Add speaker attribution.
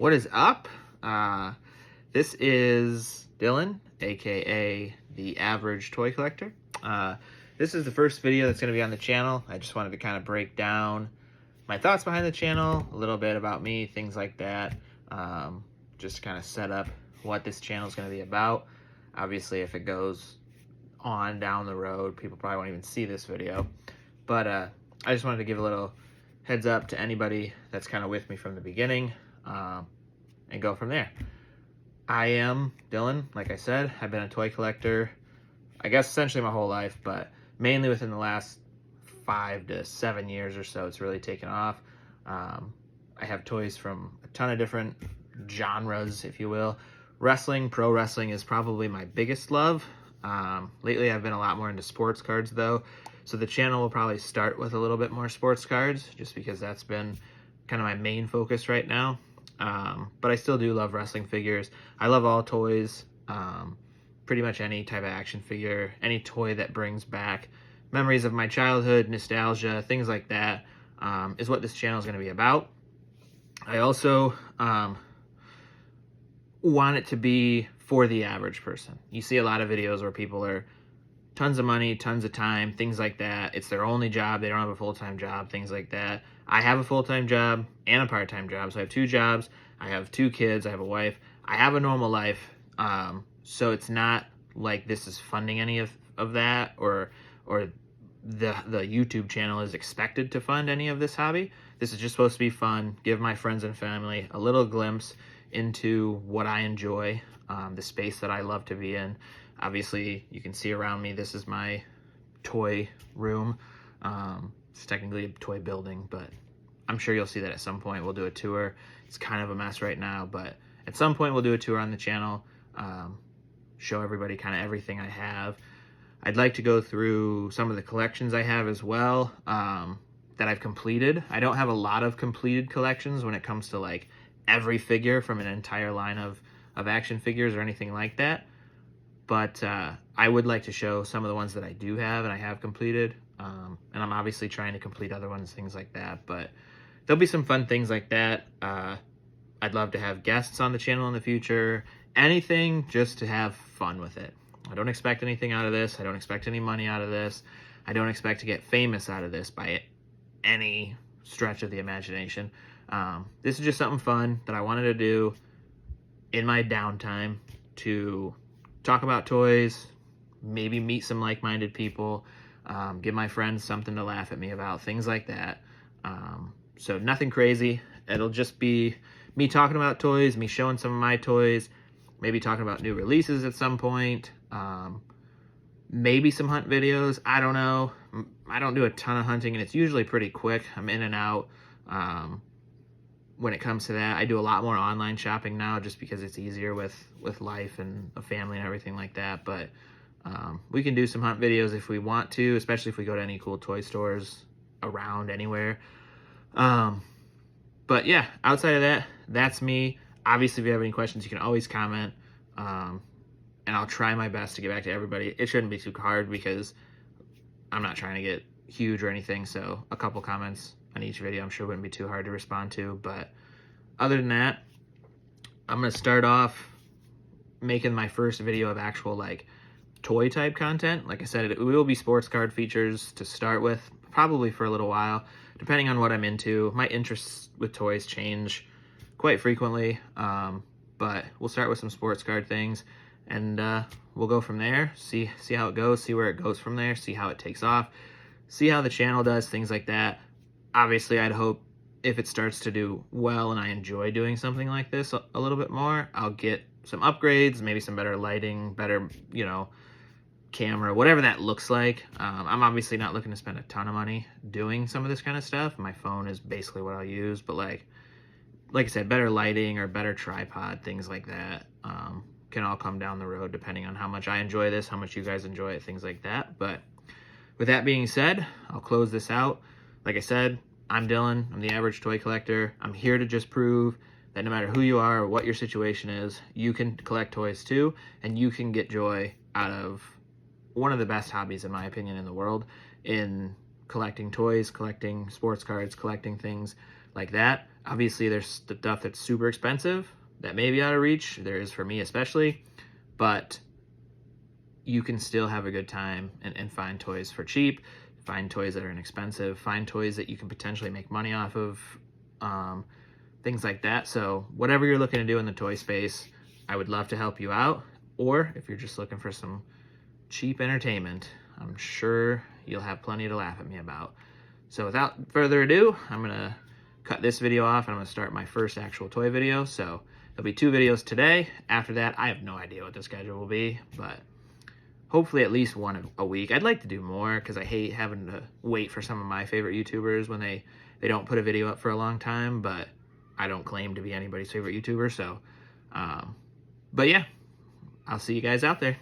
Speaker 1: What is up? This is Dylan, aka the Average Toy Collector. This is the first video that's going to be on the channel. I just wanted to kind of break down my thoughts behind the channel, a little bit about me, things like that. Just to kind of set up what this channel is going to be about. Obviously, if it goes on down the road, people probably won't even see this video. But I just wanted to give a little heads up to anybody that's kind of with me from the beginning, and go from there. I am Dylan, like I said. I've been a toy collector, I guess essentially my whole life, but mainly within the last 5 to 7 years or so, it's really taken off. I have toys from a ton of different genres, if you will. Wrestling, pro wrestling is probably my biggest love. Lately I've been a lot more into sports cards though, so the channel will probably start with a little bit more sports cards, just because that's been kind of my main focus right now. But I still do love wrestling figures. I love all toys, pretty much any type of action figure, any toy that brings back memories of my childhood, nostalgia, things like that, is what this channel is going to be about. I also want it to be for the average person. You see a lot of videos where people are tons of money, tons of time, things like that. It's their only job. They don't have a full-time job, things like that. I have a full-time job and a part-time job. So I have 2 jobs. I have 2 kids. I have a wife. I have a normal life. So it's not like this is funding any of that, or the YouTube channel is expected to fund any of this hobby. This is just supposed to be fun, give my friends and family a little glimpse into what I enjoy, the space that I love to be in. Obviously, you can see around me, this is my toy room. It's technically a toy building, but I'm sure you'll see that at some point. We'll do a tour. It's kind of a mess right now, but at some point we'll do a tour on the channel, show everybody kind of everything I have. I'd like to go through some of the collections I have as well, that I've completed. I don't have a lot of completed collections when it comes to like every figure from an entire line of action figures or anything like that. But I would like to show some of the ones that I do have and I have completed. And I'm obviously trying to complete other ones, things like that. But there'll be some fun things like that. I'd love to have guests on the channel in the future. Anything just to have fun with it. I don't expect anything out of this. I don't expect any money out of this. I don't expect to get famous out of this by any stretch of the imagination. This is just something fun that I wanted to do in my downtime, to talk about toys, maybe meet some like-minded people, give my friends something to laugh at me about, things like that. So nothing crazy. It'll just be me talking about toys, me showing some of my toys, maybe talking about new releases at some point, maybe some hunt videos. I don't know. I don't do a ton of hunting, and it's usually pretty quick. I'm in and out. When it comes to that, I do a lot more online shopping now, just because it's easier with life and a family and everything like that. But we can do some hunt videos if we want to, especially if we go to any cool toy stores around anywhere. But yeah, outside of that, that's me. Obviously, if you have any questions, you can always comment, and I'll try my best to get back to everybody. It shouldn't be too hard because I'm not trying to get huge or anything, so a couple comments on each video I'm sure wouldn't be too hard to respond to. But other than that, I'm going to start off making my first video of actual like toy type content. Like I said, it will be sports card features to start with, probably for a little while, depending on what I'm into. My interests with toys change quite frequently, but we'll start with some sports card things, and we'll go from there, see how it goes, see where it goes from there, see how it takes off, see how the channel does, things like that. Obviously, I'd hope if it starts to do well and I enjoy doing something like this a little bit more, I'll get some upgrades, maybe some better lighting, better, camera, whatever that looks like. I'm obviously not looking to spend a ton of money doing some of this kind of stuff. My phone is basically what I'll use, but like I said, better lighting or better tripod, things like that, can all come down the road depending on how much I enjoy this, how much you guys enjoy it, things like that. But with that being said, I'll close this out. Like I said, I'm Dylan. I'm the Average Toy Collector. I'm here to just prove that no matter who you are or what your situation is, you can collect toys too, and you can get joy out of one of the best hobbies, in my opinion, in the world, in collecting toys, collecting sports cards, collecting things like that. Obviously, there's the stuff that's super expensive that may be out of reach. There is for me especially, but you can still have a good time and find toys for cheap, find toys that are inexpensive, find toys that you can potentially make money off of, things like that. So whatever you're looking to do in the toy space, I would love to help you out. Or if you're just looking for some cheap entertainment, I'm sure you'll have plenty to laugh at me about. So without further ado, I'm gonna cut this video off and I'm gonna start my first actual toy video. So there'll be 2 videos today. After that, I have no idea what the schedule will be, but hopefully at least one a week. I'd like to do more because I hate having to wait for some of my favorite YouTubers when they don't put a video up for a long time, but I don't claim to be anybody's favorite YouTuber. So, but yeah, I'll see you guys out there.